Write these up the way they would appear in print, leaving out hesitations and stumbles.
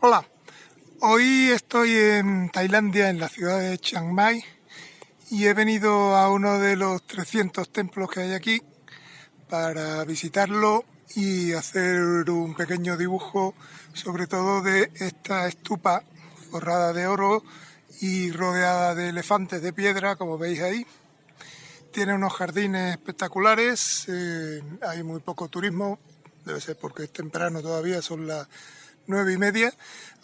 Hola, hoy estoy en Tailandia, en la ciudad de Chiang Mai, y he venido a uno de los 300 templos que hay aquí para visitarlo y hacer un pequeño dibujo, sobre todo de esta estupa forrada de oro y rodeada de elefantes de piedra, como veis ahí. Tiene unos jardines espectaculares, hay muy poco turismo, debe ser porque es temprano todavía, son las 9:30,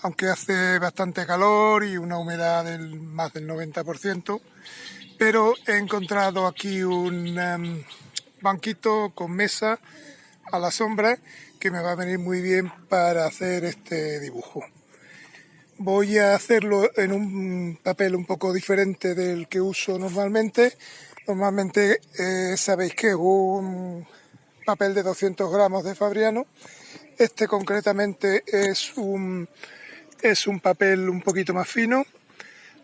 aunque hace bastante calor y una humedad del más del 90%, pero he encontrado aquí un banquito con mesa a la sombra que me va a venir muy bien para hacer este dibujo. Voy a hacerlo en un papel un poco diferente del que uso normalmente. Normalmente sabéis que es un papel de 200 gramos de Fabriano. Este concretamente es un papel un poquito más fino.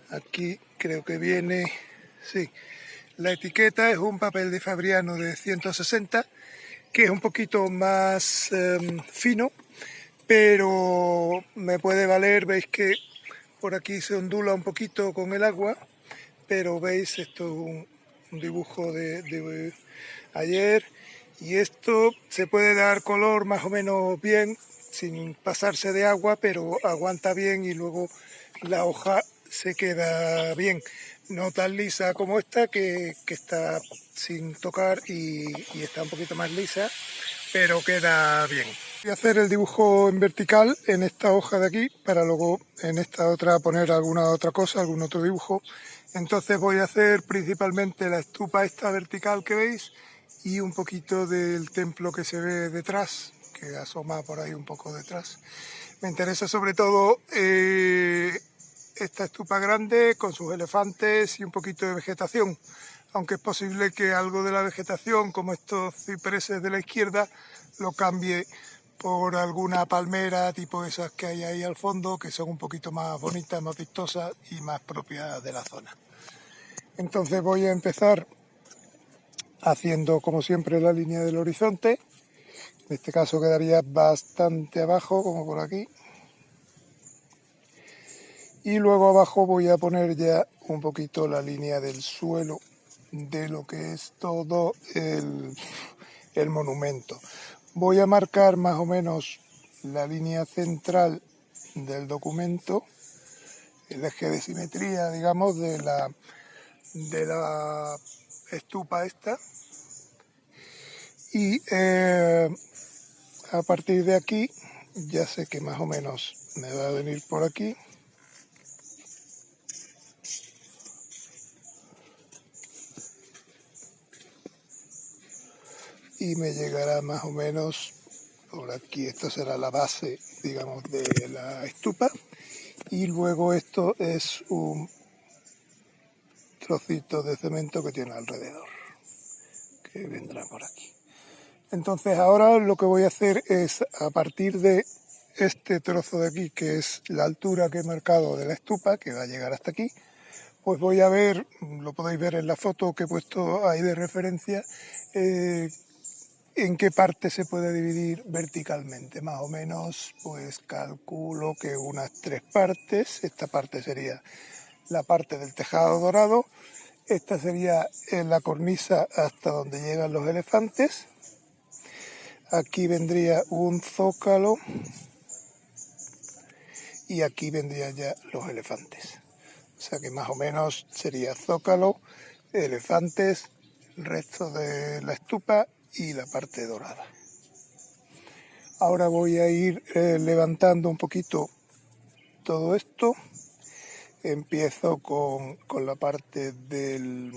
Aquí creo que viene, sí, la etiqueta es un papel de Fabriano de 160, que es un poquito más fino, pero me puede valer. Veis que por aquí se ondula un poquito con el agua, pero veis, esto es un dibujo de ayer, y esto se puede dar color más o menos bien sin pasarse de agua, pero aguanta bien y luego la hoja se queda bien, no tan lisa como esta que está sin tocar y está un poquito más lisa, pero queda bien. Voy a hacer el dibujo en vertical en esta hoja de aquí para luego en esta otra poner alguna otra cosa, algún otro dibujo. Entonces voy a hacer principalmente la estupa esta vertical que veis y un poquito del templo que se ve detrás, que asoma por ahí un poco detrás. Me interesa sobre todo esta estupa grande con sus elefantes y un poquito de vegetación, aunque es posible que algo de la vegetación, como estos cipreses de la izquierda, lo cambie por alguna palmera tipo esas que hay ahí al fondo, que son un poquito más bonitas, más vistosas y más propias de la zona. Entonces voy a empezar haciendo, como siempre, la línea del horizonte. En este caso quedaría bastante abajo, como por aquí. Y luego abajo voy a poner ya un poquito la línea del suelo de lo que es todo el monumento. Voy a marcar más o menos la línea central del documento, el eje de simetría, digamos, de la estupa esta. Y a partir de aquí ya sé que más o menos me va a venir por aquí. Y me llegará más o menos por aquí. Esto será la base, digamos, de la estupa. Y luego esto es un trocito de cemento que tiene alrededor, que vendrá por aquí. Entonces ahora lo que voy a hacer es, a partir de este trozo de aquí, que es la altura que he marcado de la estupa, que va a llegar hasta aquí, pues voy a ver, lo podéis ver en la foto que he puesto ahí de referencia, en qué parte se puede dividir verticalmente. Más o menos, pues calculo que unas 3 partes. Esta parte sería la parte del tejado dorado, esta sería la cornisa hasta donde llegan los elefantes, aquí vendría un zócalo y aquí vendrían ya los elefantes. O sea que más o menos sería zócalo, elefantes, el resto de la estupa y la parte dorada. Ahora voy a ir levantando un poquito todo esto. Empiezo con la parte del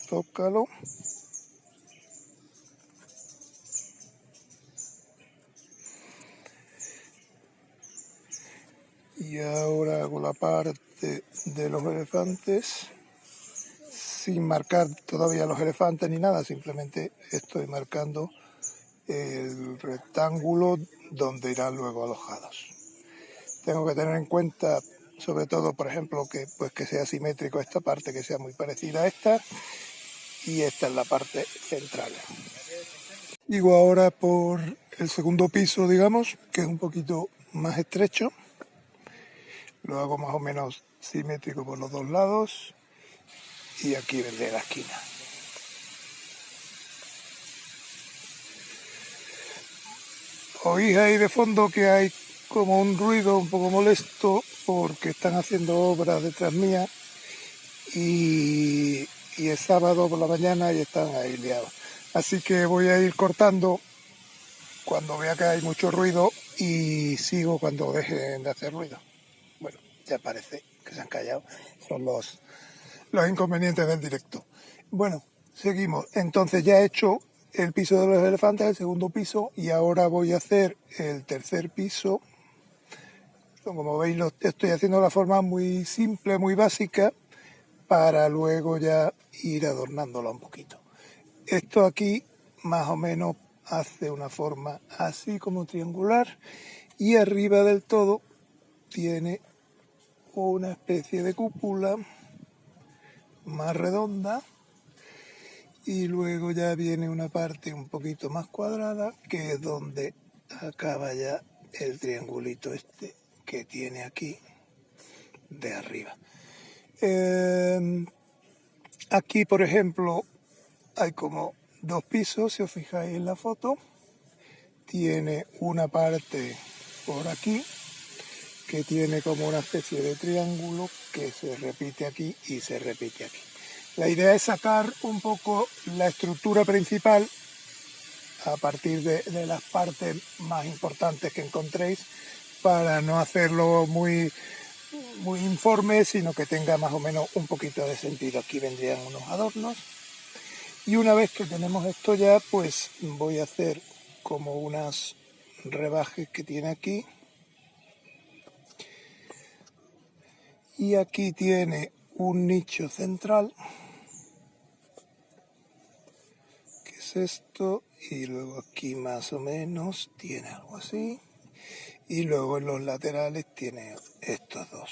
zócalo. Y ahora hago la parte de los elefantes, sin marcar todavía los elefantes ni nada, simplemente estoy marcando el rectángulo donde irán luego alojados. Tengo que tener en cuenta, sobre todo, por ejemplo, que sea simétrico esta parte, que sea muy parecida a esta, y esta es la parte central. Sigo ahora por el segundo piso, digamos, que es un poquito más estrecho. Lo hago más o menos simétrico por los dos lados. Y aquí vendré la esquina. Oís ahí de fondo que hay como un ruido un poco molesto porque están haciendo obras detrás mía y es sábado por la mañana y están ahí liados. Así que voy a ir cortando cuando vea que hay mucho ruido y sigo cuando dejen de hacer ruido. Bueno, ya parece que se han callado. Son los inconvenientes del directo. Bueno, seguimos. Entonces ya he hecho el piso de los elefantes, el segundo piso, y ahora voy a hacer el tercer piso. Como veis, lo estoy haciendo de la forma muy simple, muy básica, para luego ya ir adornándolo un poquito. Esto aquí más o menos hace una forma así como triangular y arriba del todo tiene una especie de cúpula más redonda y luego ya viene una parte un poquito más cuadrada que es donde acaba ya el triangulito este que tiene aquí de arriba. Aquí, por ejemplo, hay como dos pisos, si os fijáis en la foto. Tiene una parte por aquí que tiene como una especie de triángulo que se repite aquí y se repite aquí. La idea es sacar un poco la estructura principal a partir de las partes más importantes que encontréis para no hacerlo muy informe, sino que tenga más o menos un poquito de sentido. Aquí vendrían unos adornos. Y una vez que tenemos esto ya, pues voy a hacer como unas rebajes que tiene aquí. Y aquí tiene un nicho central, que es esto, y luego aquí más o menos tiene algo así. Y luego en los laterales tiene estos dos.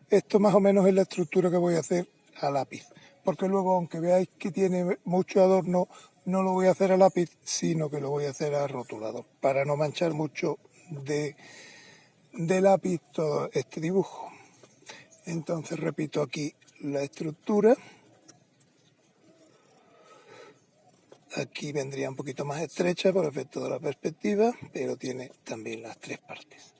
Esto más o menos es la estructura que voy a hacer a lápiz, porque luego aunque veáis que tiene mucho adorno, no lo voy a hacer a lápiz, sino que lo voy a hacer a rotulador, para no manchar mucho de lápiz todo este dibujo. Entonces repito aquí la estructura. Aquí vendría un poquito más estrecha por efecto de la perspectiva, pero tiene también las tres partes.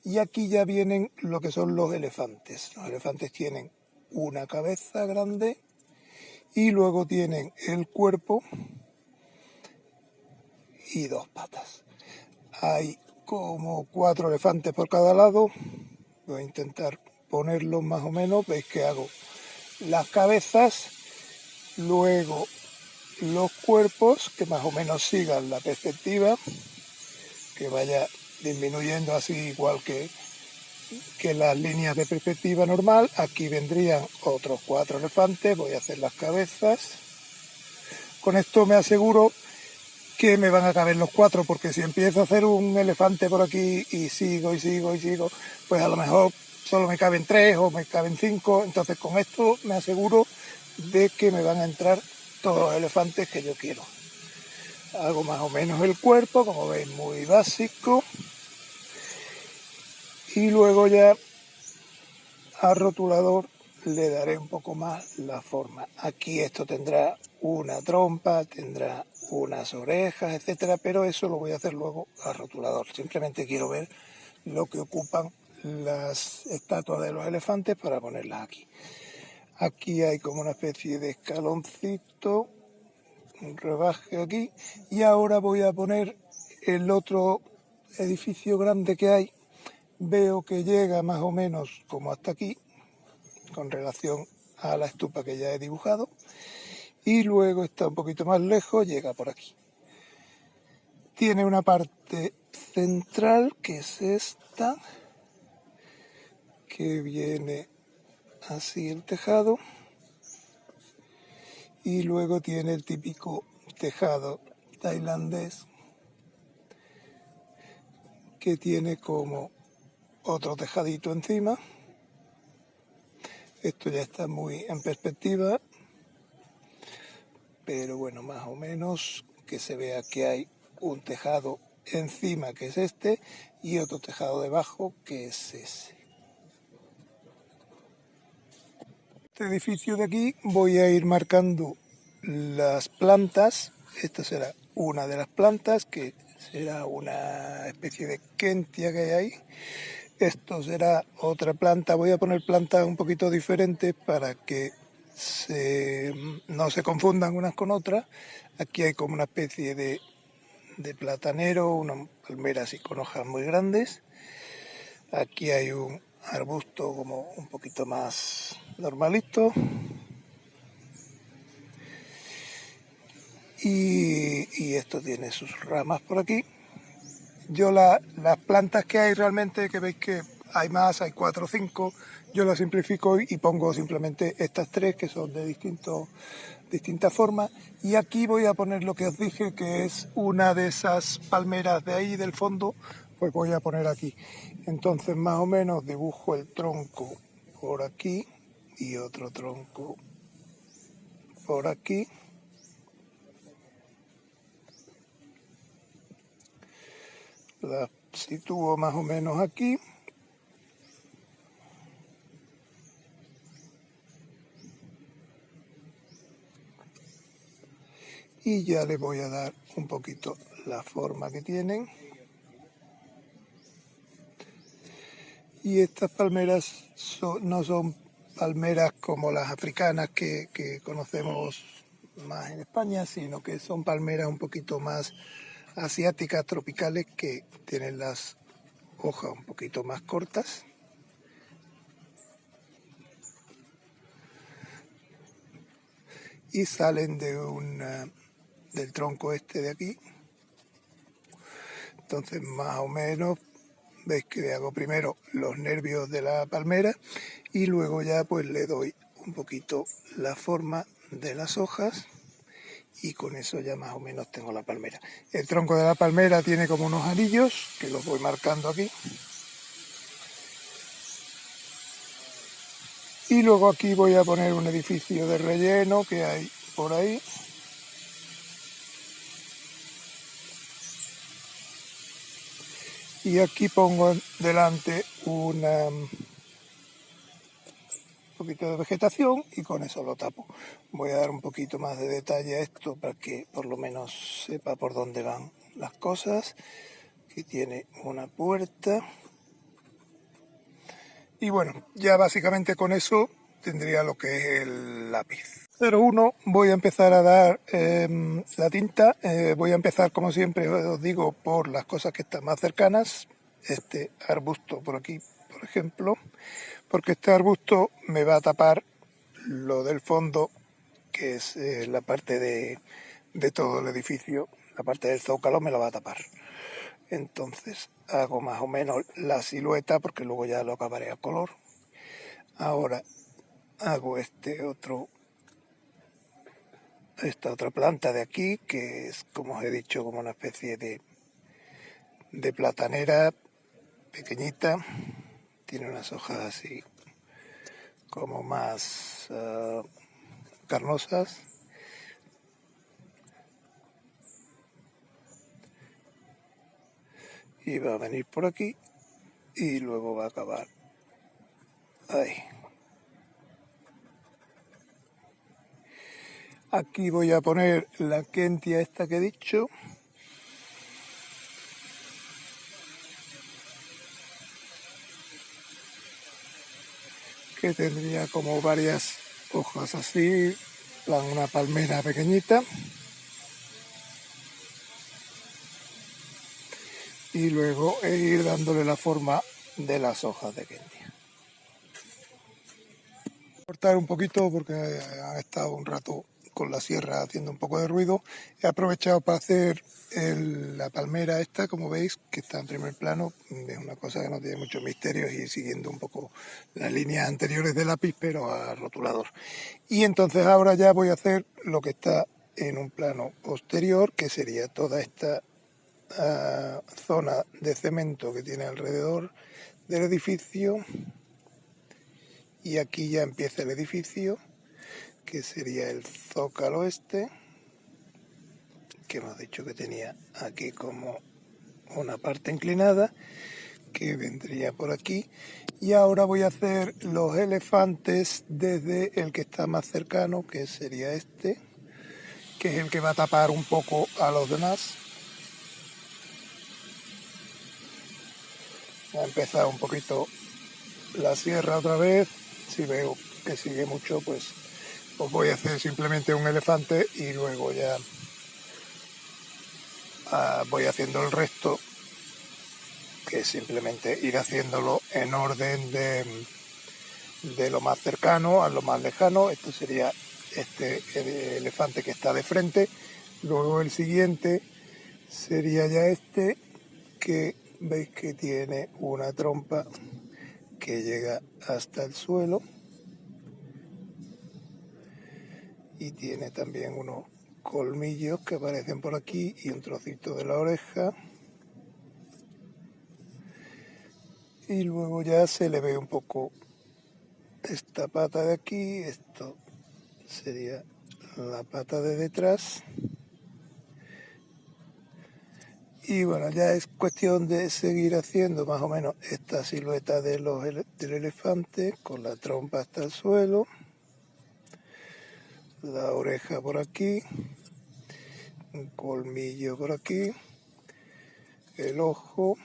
Y aquí ya vienen lo que son los elefantes. Los elefantes tienen una cabeza grande y luego tienen el cuerpo y dos patas. Hay como 4 elefantes por cada lado. Voy a intentar ponerlos más o menos. Veis que hago las cabezas, luego los cuerpos, que más o menos sigan la perspectiva, que vaya disminuyendo así igual que las líneas de perspectiva normal. Aquí vendrían otros 4 elefantes, voy a hacer las cabezas. Con esto me aseguro que me van a caber los 4, porque si empiezo a hacer un elefante por aquí y sigo, pues a lo mejor solo me caben 3 o me caben 5, entonces con esto me aseguro de que me van a entrar todos los elefantes que yo quiero. Hago más o menos el cuerpo, como veis, muy básico. Y luego ya al rotulador le daré un poco más la forma. Aquí esto tendrá una trompa, tendrá unas orejas, etcétera, pero eso lo voy a hacer luego al rotulador. Simplemente quiero ver lo que ocupan las estatuas de los elefantes para ponerlas aquí. Aquí hay como una especie de escaloncito, un rebaje aquí, y ahora voy a poner el otro edificio grande que hay. Veo que llega más o menos como hasta aquí, con relación a la estupa que ya he dibujado, y luego está un poquito más lejos, llega por aquí. Tiene una parte central, que es esta, que viene así el tejado, y luego tiene el típico tejado tailandés, que tiene como otro tejadito encima. Esto ya está muy en perspectiva, pero bueno, más o menos que se vea que hay un tejado encima, que es este, y otro tejado debajo, que es ese. Este edificio de aquí voy a ir marcando las plantas. Esta será una de las plantas, que será una especie de kentia que hay ahí. Esto será otra planta. Voy a poner plantas un poquito diferentes para que no se confundan unas con otras. Aquí hay como una especie de platanero, una palmera así con hojas muy grandes. Aquí hay un arbusto como un poquito más normalito. Y esto tiene sus ramas por aquí. Yo las plantas que hay realmente, que veis que hay más, hay 4 o 5, yo las simplifico y pongo simplemente estas 3 que son de distintas formas. Y aquí voy a poner lo que os dije, que es una de esas palmeras de ahí del fondo, pues voy a poner aquí. Entonces más o menos dibujo el tronco por aquí y otro tronco por aquí. La sitúo más o menos aquí. Y ya le voy a dar un poquito la forma que tienen. Y estas palmeras no son palmeras como las africanas que conocemos más en España, sino que son palmeras un poquito más asiáticas, tropicales, que tienen las hojas un poquito más cortas. Y salen del tronco este de aquí. Entonces más o menos veis que le hago primero los nervios de la palmera y luego ya pues le doy un poquito la forma de las hojas y con eso ya más o menos tengo la palmera. El tronco de la palmera tiene como unos anillos que los voy marcando aquí. Y luego aquí voy a poner un edificio de relleno que hay por ahí. Y aquí pongo delante un poquito de vegetación y con eso lo tapo. Voy a dar un poquito más de detalle a esto para que por lo menos sepa por dónde van las cosas. Aquí tiene una puerta. Y bueno, ya básicamente con eso tendría lo que es el lápiz. 01, voy a empezar a dar la tinta. Voy a empezar, como siempre os digo, por las cosas que están más cercanas. Este arbusto por aquí, por ejemplo, porque este arbusto me va a tapar lo del fondo, que es la parte de todo el edificio. La parte del zócalo me la va a tapar. Entonces hago más o menos la silueta, porque luego ya lo acabaré a color. Ahora hago esta otra planta de aquí, que es, como os he dicho, como una especie de platanera pequeñita. Tiene unas hojas así como más carnosas. Y va a venir por aquí y luego va a acabar ahí. Aquí voy a poner la kentia esta que he dicho. Que tendría como varias hojas así, una palmera pequeñita. Y luego ir dándole la forma de las hojas de kentia. Cortar un poquito porque han estado un rato con la sierra haciendo un poco de ruido. He aprovechado para hacer la palmera esta, como veis, que está en primer plano. Es una cosa que no tiene muchos misterios y siguiendo un poco las líneas anteriores del lápiz, pero a rotulador. Y entonces ahora ya voy a hacer lo que está en un plano posterior, que sería toda esta zona de cemento que tiene alrededor del edificio. Y aquí ya empieza el edificio, que sería el zócalo este, que hemos dicho que tenía aquí como una parte inclinada, que vendría por aquí. Y ahora voy a hacer los elefantes desde el que está más cercano, que sería este, que es el que va a tapar un poco a los demás. Voy a empezar un poquito la sierra otra vez. Si veo que sigue mucho, pues voy a hacer simplemente un elefante y luego ya voy haciendo el resto, que es simplemente ir haciéndolo en orden de lo más cercano a lo más lejano. Esto sería el elefante que está de frente. Luego el siguiente sería ya este, que veis que tiene una trompa que llega hasta el suelo y tiene también unos colmillos que aparecen por aquí y un trocito de la oreja, y luego ya se le ve un poco esta pata de aquí. Esto sería la pata de detrás. Y bueno, ya es cuestión de seguir haciendo más o menos esta silueta del elefante, con la trompa hasta el suelo, la oreja por aquí, un colmillo por aquí, el ojo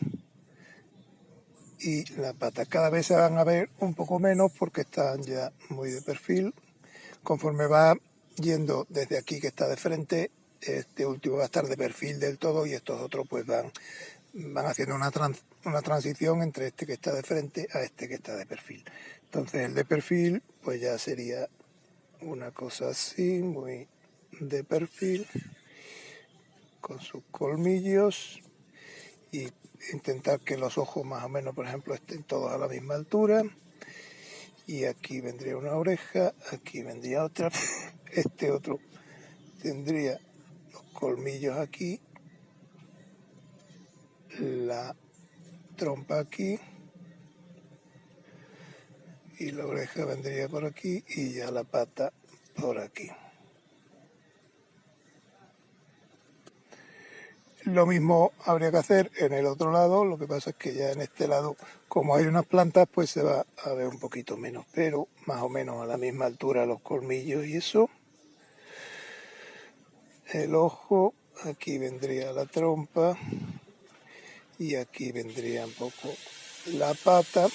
y la pata. Cada vez se van a ver un poco menos porque están ya muy de perfil. Conforme va yendo desde aquí, que está de frente, este último va a estar de perfil del todo y estos otros pues van haciendo una transición entre este que está de frente a este que está de perfil. Entonces el de perfil pues ya sería una cosa así, muy de perfil, con sus colmillos, y intentar que los ojos más o menos, por ejemplo, estén todos a la misma altura. Y aquí vendría una oreja, aquí vendría otra, este otro tendría los colmillos aquí, la trompa aquí y la oreja vendría por aquí y ya la pata por aquí. Lo mismo habría que hacer en el otro lado, lo que pasa es que ya en este lado, como hay unas plantas, pues se va a ver un poquito menos, pero más o menos a la misma altura los colmillos y eso. El ojo, aquí vendría la trompa y aquí vendría un poco la pata.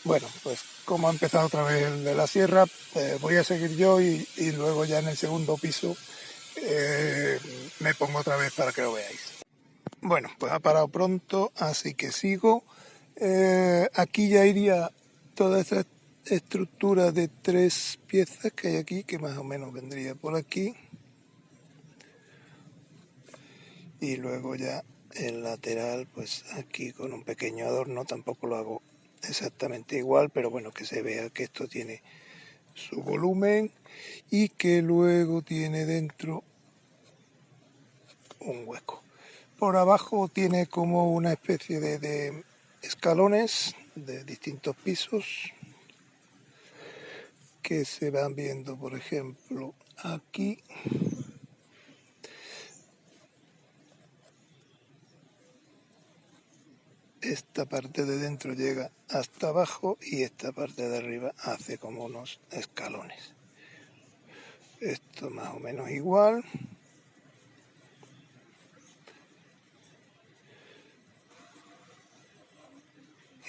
Bueno, pues como ha empezado otra vez el de la sierra, voy a seguir yo y luego ya en el segundo piso me pongo otra vez para que lo veáis. Bueno, pues ha parado pronto, así que sigo. Aquí ya iría toda esta estructura de 3 piezas que hay aquí, que más o menos vendría por aquí. Y luego ya el lateral, pues aquí con un pequeño adorno, tampoco lo hago exactamente igual, pero bueno, que se vea que esto tiene su volumen y que luego tiene dentro un hueco. Por abajo tiene como una especie de escalones de distintos pisos que se van viendo, por ejemplo, aquí. Esta parte de dentro llega hasta abajo y esta parte de arriba hace como unos escalones. Esto más o menos igual.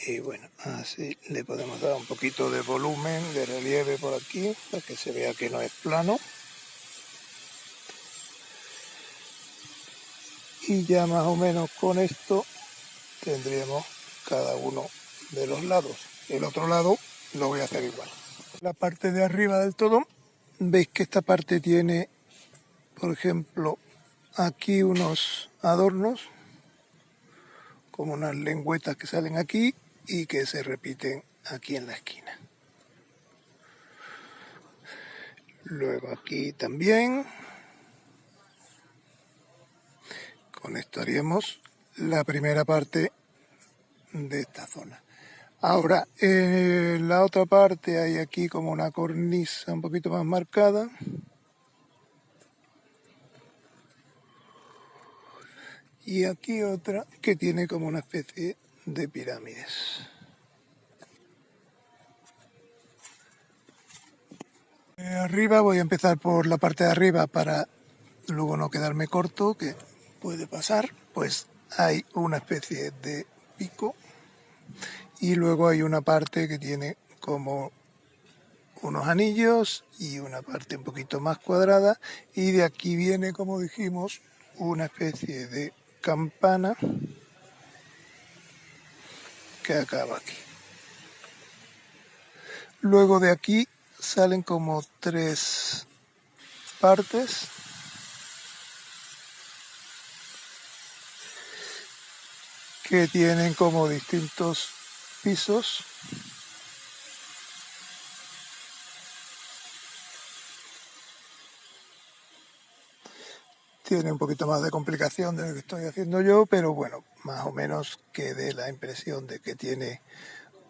Y bueno, así le podemos dar un poquito de volumen, de relieve por aquí, para que se vea que no es plano. Y ya más o menos con esto tendríamos cada uno de los lados. El otro lado lo voy a hacer igual. La parte de arriba del todo, veis que esta parte tiene, por ejemplo, aquí unos adornos, como unas lengüetas que salen aquí y que se repiten aquí en la esquina. Luego aquí también. Con esto haríamos la primera parte de esta zona. Ahora, en la otra parte hay aquí como una cornisa un poquito más marcada. y aquí otra que tiene como una especie de pirámides. Arriba voy a empezar por la parte de arriba para luego no quedarme corto, que puede pasar. Pues hay una especie de pico y luego hay una parte que tiene como unos anillos y una parte un poquito más cuadrada, y de aquí viene, como dijimos, una especie de campana que acaba aquí. Luego de aquí salen como tres partes que tienen como distintos pisos. Tiene un poquito más de complicación de lo que estoy haciendo yo, pero bueno, más o menos que dé la impresión de que tiene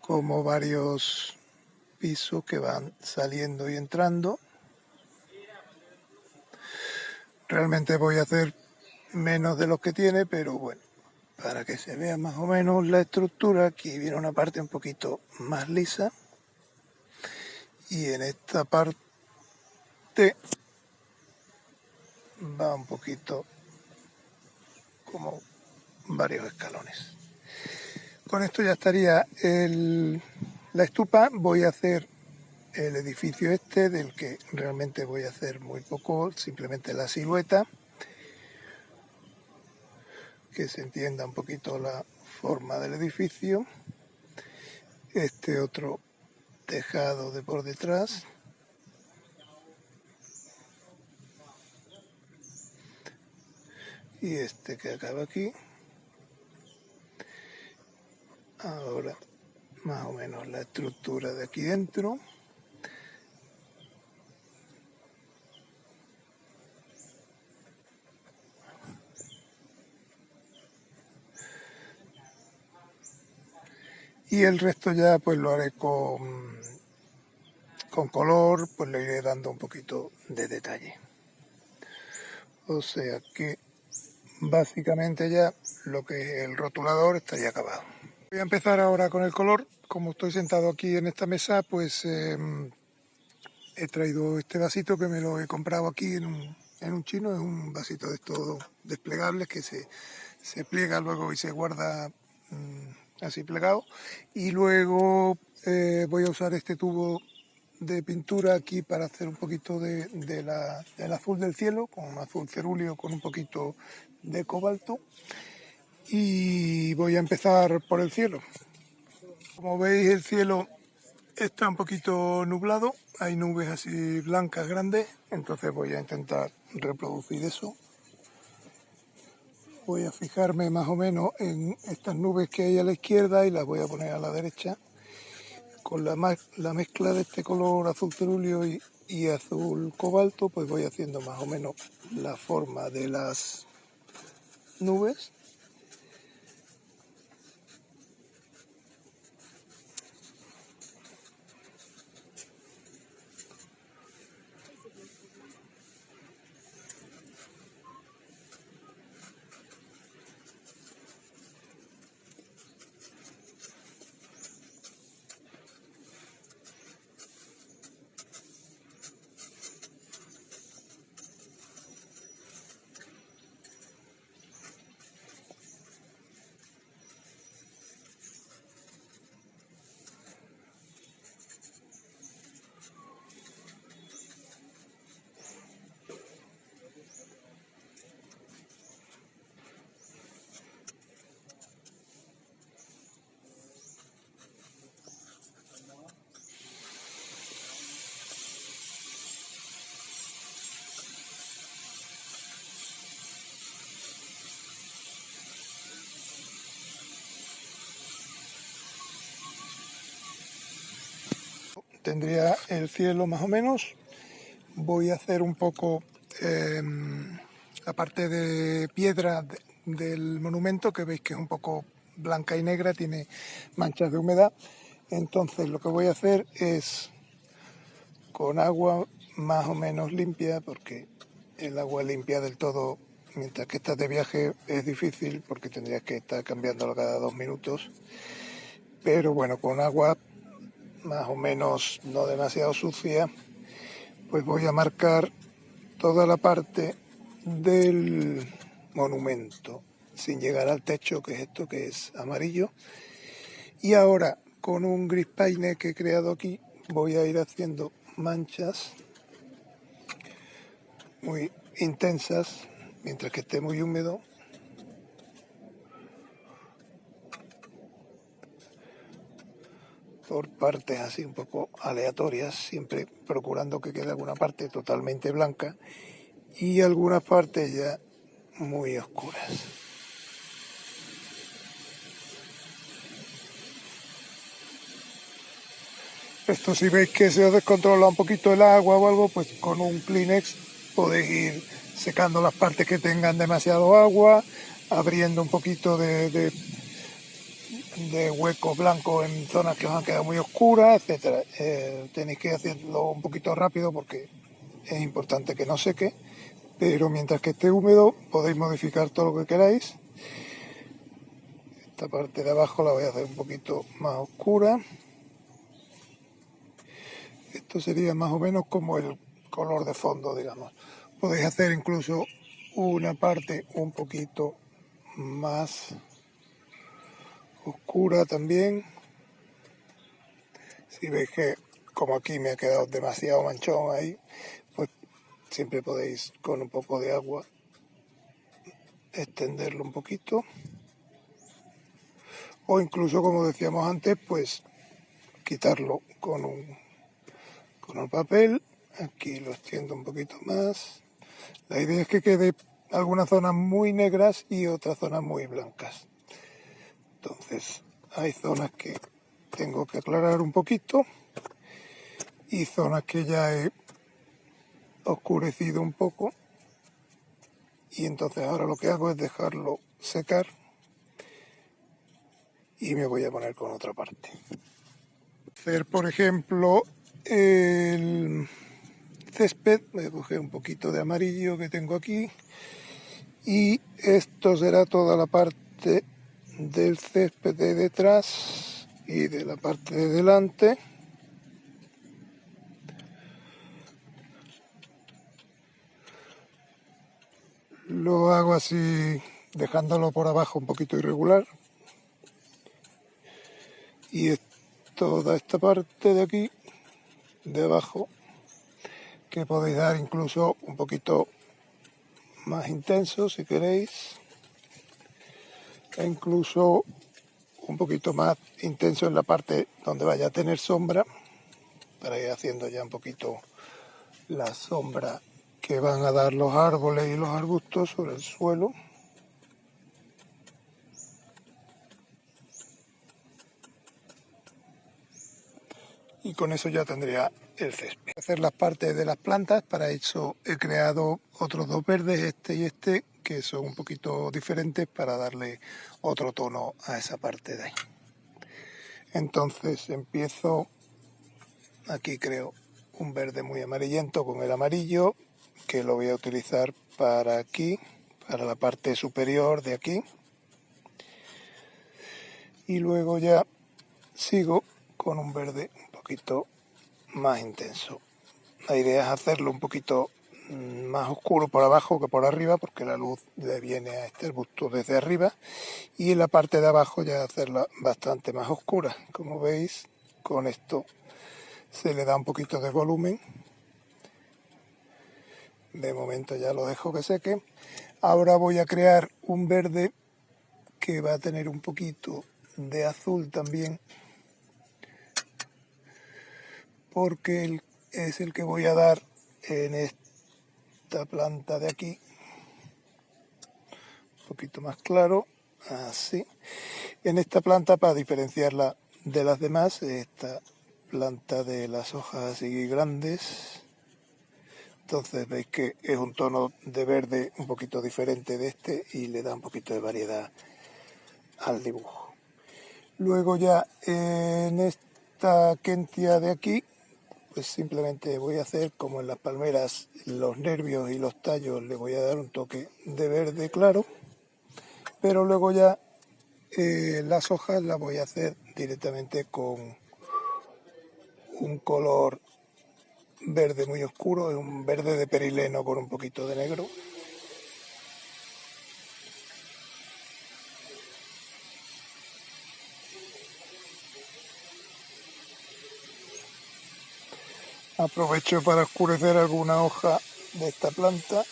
como varios pisos que van saliendo y entrando. Realmente voy a hacer menos de los que tiene, pero bueno, para que se vea más o menos la estructura, aquí viene una parte un poquito más lisa y en esta parte va un poquito como varios escalones. Con esto ya estaría la estupa. Voy a hacer el edificio este, del que realmente voy a hacer muy poco, simplemente la silueta, que se entienda un poquito la forma del edificio. Este otro tejado de por detrás. Y este que acaba aquí. Ahora más o menos la estructura de aquí dentro. Y el resto ya pues lo haré con color, pues le iré dando un poquito de detalle. O sea que básicamente ya lo que es el rotulador estaría acabado. Voy a empezar ahora con el color. Como estoy sentado aquí en esta mesa, pues he traído este vasito que me lo he comprado aquí en un chino. Es un vasito de estos desplegables que se pliega luego y se guarda así plegado. Y luego voy a usar este tubo de pintura aquí para hacer un poquito del azul del cielo, con un azul cerúleo con un poquito de cobalto. Y voy a empezar por el cielo. Como veis, el cielo está un poquito nublado, hay nubes así blancas grandes, entonces voy a intentar reproducir eso. Voy a fijarme más o menos en estas nubes que hay a la izquierda y las voy a poner a la derecha. Con la mezcla de este color azul cerúleo y azul cobalto, pues voy haciendo más o menos la forma de las nubes. Tendría el cielo más o menos. Voy a hacer un poco la parte de piedra del monumento, que veis que es un poco blanca y negra, tiene manchas de humedad. Entonces lo que voy a hacer es, con agua más o menos limpia, porque el agua limpia del todo mientras que estás de viaje es difícil porque tendrías que estar cambiándolo cada 2 minutos, pero bueno, con agua más o menos no demasiado sucia, pues voy a marcar toda la parte del monumento sin llegar al techo, que es esto que es amarillo. Y ahora con un gris paint que he creado aquí voy a ir haciendo manchas muy intensas mientras que esté muy húmedo, por partes así un poco aleatorias, siempre procurando que quede alguna parte totalmente blanca y algunas partes ya muy oscuras. Esto, si veis que se os descontrola un poquito el agua o algo, pues con un Kleenex podéis ir secando las partes que tengan demasiado agua, abriendo un poquito de huecos blancos en zonas que os han quedado muy oscuras, etcétera. Tenéis que hacerlo un poquito rápido porque es importante que no seque, pero mientras que esté húmedo podéis modificar todo lo que queráis. Esta parte de abajo la voy a hacer un poquito más oscura. Esto sería más o menos como el color de fondo, digamos. Podéis hacer incluso una parte un poquito más oscura también. Si veis que como aquí me ha quedado demasiado manchón ahí, pues siempre podéis con un poco de agua extenderlo un poquito. O incluso, como decíamos antes, pues quitarlo con el papel. Aquí lo extiendo un poquito más. La idea es que quede algunas zonas muy negras y otras zonas muy blancas. Entonces, hay zonas que tengo que aclarar un poquito y zonas que ya he oscurecido un poco. Y entonces ahora lo que hago es dejarlo secar y me voy a poner con otra parte. Hacer, por ejemplo, el césped. Voy a coger un poquito de amarillo que tengo aquí y esto será toda la parte del césped de detrás y de la parte de delante. Lo hago así, dejándolo por abajo un poquito irregular, y toda esta parte de aquí de abajo que podéis dar incluso un poquito más intenso si queréis, e incluso un poquito más intenso en la parte donde vaya a tener sombra, para ir haciendo ya un poquito la sombra que van a dar los árboles y los arbustos sobre el suelo. Y con eso ya tendría el césped. Hacer las partes de las plantas, para eso he creado otros dos verdes, este y este, que son un poquito diferentes para darle otro tono a esa parte de ahí. Entonces empiezo, aquí creo un verde muy amarillento con el amarillo, que lo voy a utilizar para aquí, para la parte superior de aquí. Y luego ya sigo con un verde un poquito más intenso. La idea es hacerlo un poquito más oscuro por abajo que por arriba, porque la luz le viene a este arbusto desde arriba, y en la parte de abajo ya hacerla bastante más oscura. Como veis, con esto se le da un poquito de volumen. De momento ya lo dejo que seque. Ahora voy a crear un verde que va a tener un poquito de azul también, porque es el que voy a dar en esta planta de aquí, un poquito más claro, así. En esta planta, para diferenciarla de las demás, esta planta de las hojas así grandes, entonces veis que es un tono de verde un poquito diferente de este y le da un poquito de variedad al dibujo. Luego ya en esta kentia de aquí, pues simplemente voy a hacer como en las palmeras, los nervios y los tallos le voy a dar un toque de verde claro, pero luego ya las hojas las voy a hacer directamente con un color verde muy oscuro, es un verde de perileno con un poquito de negro. Aprovecho para oscurecer alguna hoja de esta planta.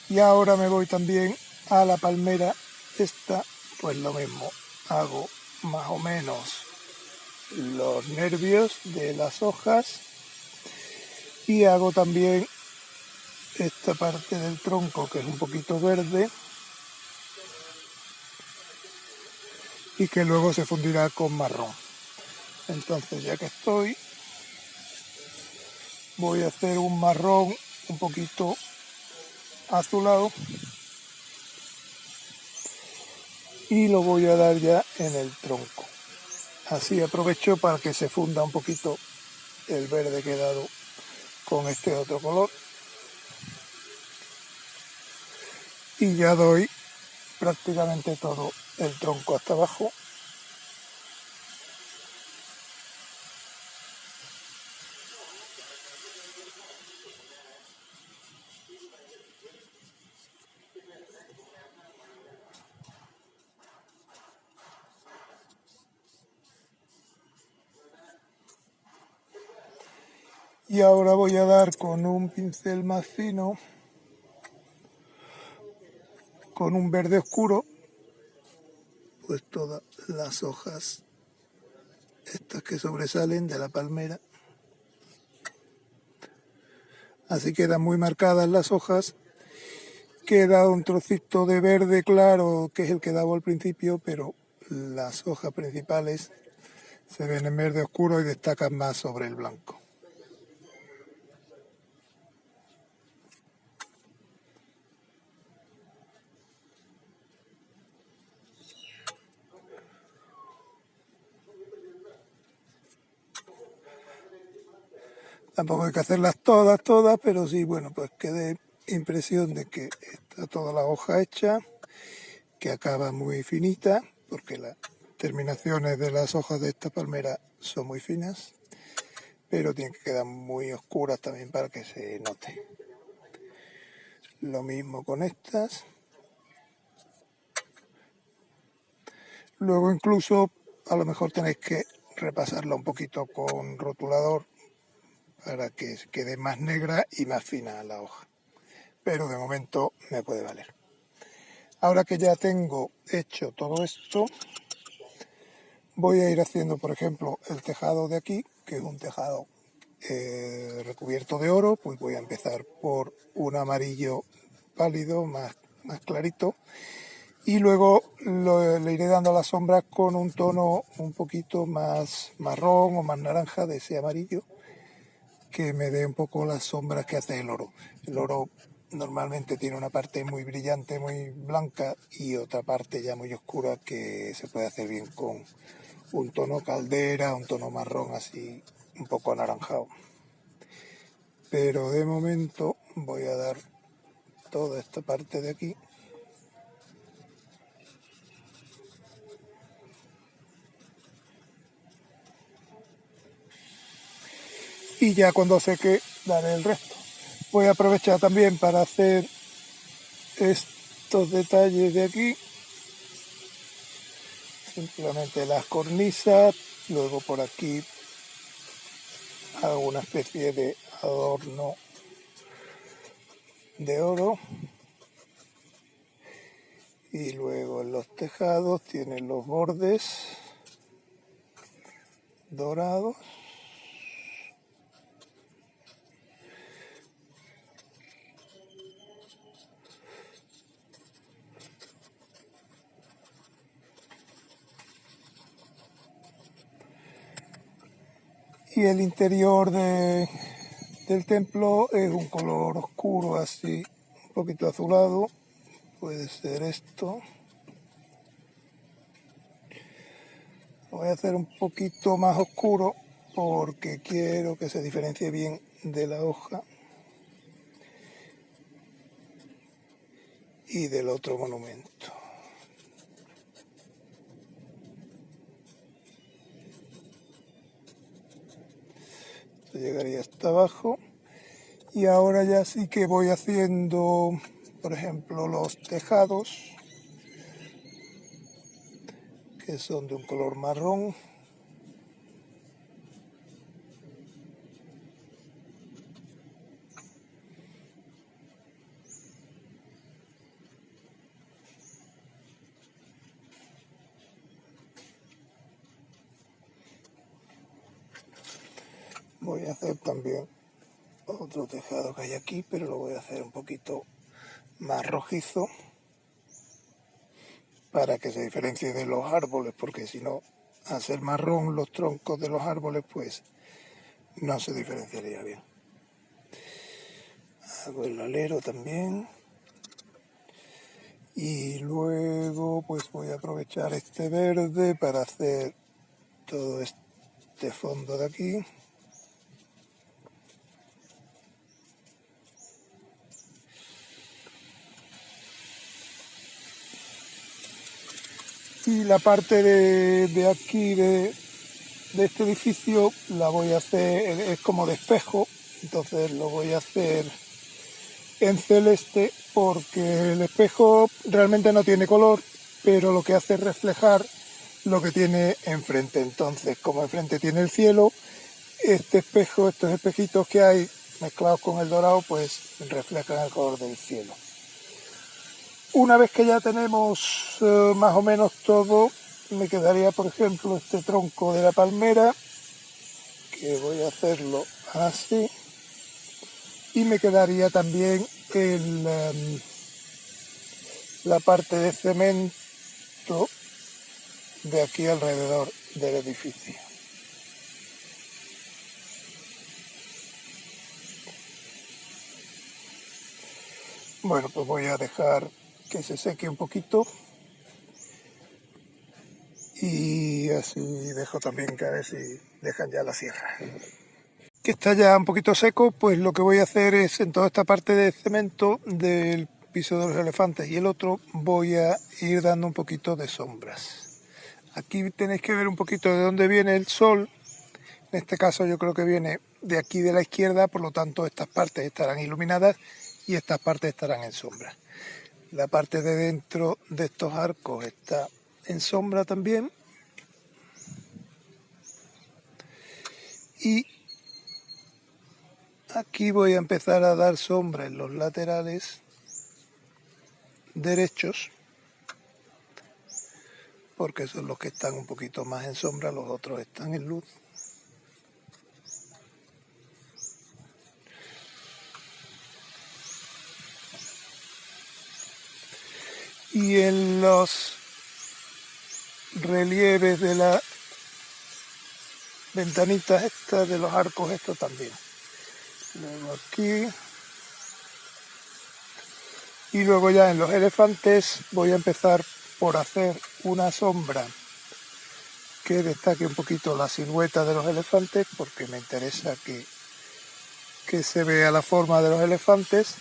Y ahora me voy también a la palmera esta, pues lo mismo, hago más o menos los nervios de las hojas y hago también esta parte del tronco que es un poquito verde y que luego se fundirá con marrón. Entonces, ya que estoy, voy a hacer un marrón un poquito azulado y lo voy a dar ya en el tronco. Así aprovecho para que se funda un poquito el verde que he dado con este otro color. Y ya doy prácticamente todo el tronco hasta abajo. Y ahora voy a dar con un pincel más fino, con un verde oscuro, pues todas las hojas, estas que sobresalen de la palmera. Así quedan muy marcadas las hojas. Queda un trocito de verde claro, que es el que daba al principio, pero las hojas principales se ven en verde oscuro y destacan más sobre el blanco. Tampoco hay que hacerlas todas, pero sí, bueno, pues que dé impresión de que está toda la hoja hecha, que acaba muy finita, porque las terminaciones de las hojas de esta palmera son muy finas, pero tienen que quedar muy oscuras también para que se note. Lo mismo con estas. Luego incluso a lo mejor tenéis que repasarla un poquito con rotulador para que quede más negra y más fina la hoja. Pero de momento me puede valer. Ahora que ya tengo hecho todo esto, voy a ir haciendo, por ejemplo, el tejado de aquí, que es un tejado recubierto de oro. Pues voy a empezar por un amarillo pálido, más clarito, y luego le iré dando las sombras con un tono un poquito más marrón o más naranja de ese amarillo, que me dé un poco las sombras que hace el oro. El oro normalmente tiene una parte muy brillante, muy blanca, y otra parte ya muy oscura que se puede hacer bien con un tono caldera, un tono marrón así un poco anaranjado. Pero de momento voy a dar toda esta parte de aquí. Y ya cuando seque daré el resto. Voy a aprovechar también para hacer estos detalles de aquí. Simplemente las cornisas, luego por aquí hago una especie de adorno de oro. Y luego en los tejados tienen los bordes dorados. Y el interior del templo es un color oscuro, así, un poquito azulado. Puede ser esto. Lo voy a hacer un poquito más oscuro porque quiero que se diferencie bien de la hoja y del otro monumento. Esto llegaría hasta abajo. Y ahora ya sí que voy haciendo, por ejemplo, los tejados, que son de un color marrón. Voy a hacer también otro tejado que hay aquí, pero lo voy a hacer un poquito más rojizo para que se diferencie de los árboles, porque si no, al ser marrón los troncos de los árboles, pues no se diferenciaría bien. Hago el alero también. Y luego pues voy a aprovechar este verde para hacer todo este fondo de aquí. Y la parte de aquí de este edificio la voy a hacer, es como de espejo, entonces lo voy a hacer en celeste porque el espejo realmente no tiene color, pero lo que hace es reflejar lo que tiene enfrente. Entonces, como enfrente tiene el cielo, este espejo, estos espejitos que hay mezclados con el dorado, pues reflejan el color del cielo. Una vez que ya tenemos más o menos todo, me quedaría, por ejemplo, este tronco de la palmera, que voy a hacerlo así, y me quedaría también la parte de cemento de aquí alrededor del edificio. Bueno, pues voy a dejar que se seque un poquito y así dejo también que a ver si dejan ya la sierra. Que está ya un poquito seco, pues lo que voy a hacer es en toda esta parte de cemento del piso de los elefantes y el otro voy a ir dando un poquito de sombras. Aquí tenéis que ver un poquito de dónde viene el sol. En este caso yo creo que viene de aquí de la izquierda, por lo tanto estas partes estarán iluminadas y estas partes estarán en sombra. La parte de dentro de estos arcos está en sombra también. Y aquí voy a empezar a dar sombra en los laterales derechos, porque son los que están un poquito más en sombra, los otros están en luz. Y en los relieves de las ventanitas estas, de los arcos estos también. Luego aquí. Y luego ya en los elefantes voy a empezar por hacer una sombra que destaque un poquito la silueta de los elefantes, porque me interesa que se vea la forma de los elefantes.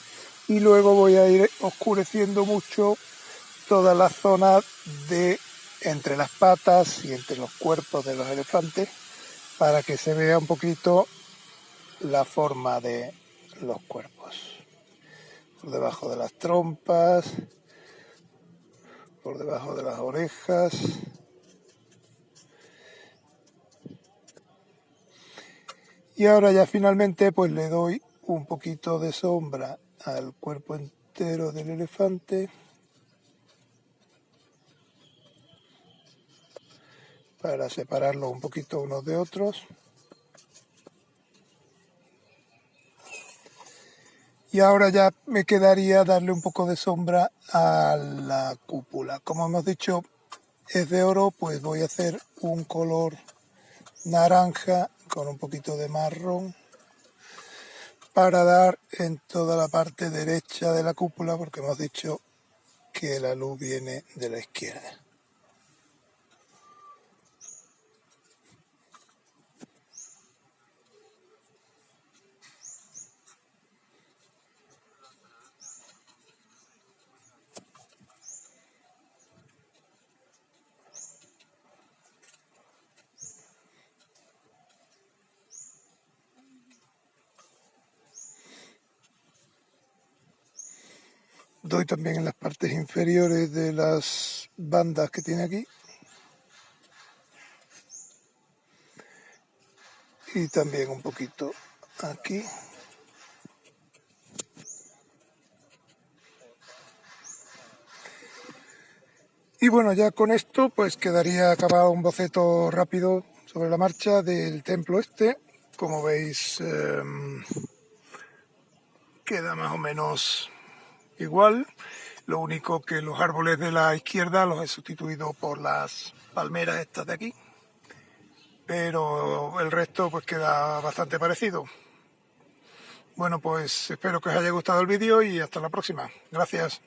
Y luego voy a ir oscureciendo mucho toda la zona de entre las patas y entre los cuerpos de los elefantes para que se vea un poquito la forma de los cuerpos. Por debajo de las trompas, por debajo de las orejas. Y ahora ya finalmente pues le doy un poquito de sombra al cuerpo entero del elefante para separarlos un poquito unos de otros. Y ahora ya me quedaría darle un poco de sombra a la cúpula. Como hemos dicho, es de oro, pues voy a hacer un color naranja con un poquito de marrón para dar en toda la parte derecha de la cúpula, porque hemos dicho que la luz viene de la izquierda. Doy también en las partes inferiores de las bandas que tiene aquí. Y también un poquito aquí. Y bueno, ya con esto pues quedaría acabado un boceto rápido sobre la marcha del templo este. Como veis, queda más o menos igual. Lo único que los árboles de la izquierda los he sustituido por las palmeras estas de aquí. Pero el resto pues queda bastante parecido. Bueno, pues espero que os haya gustado el vídeo y hasta la próxima. Gracias.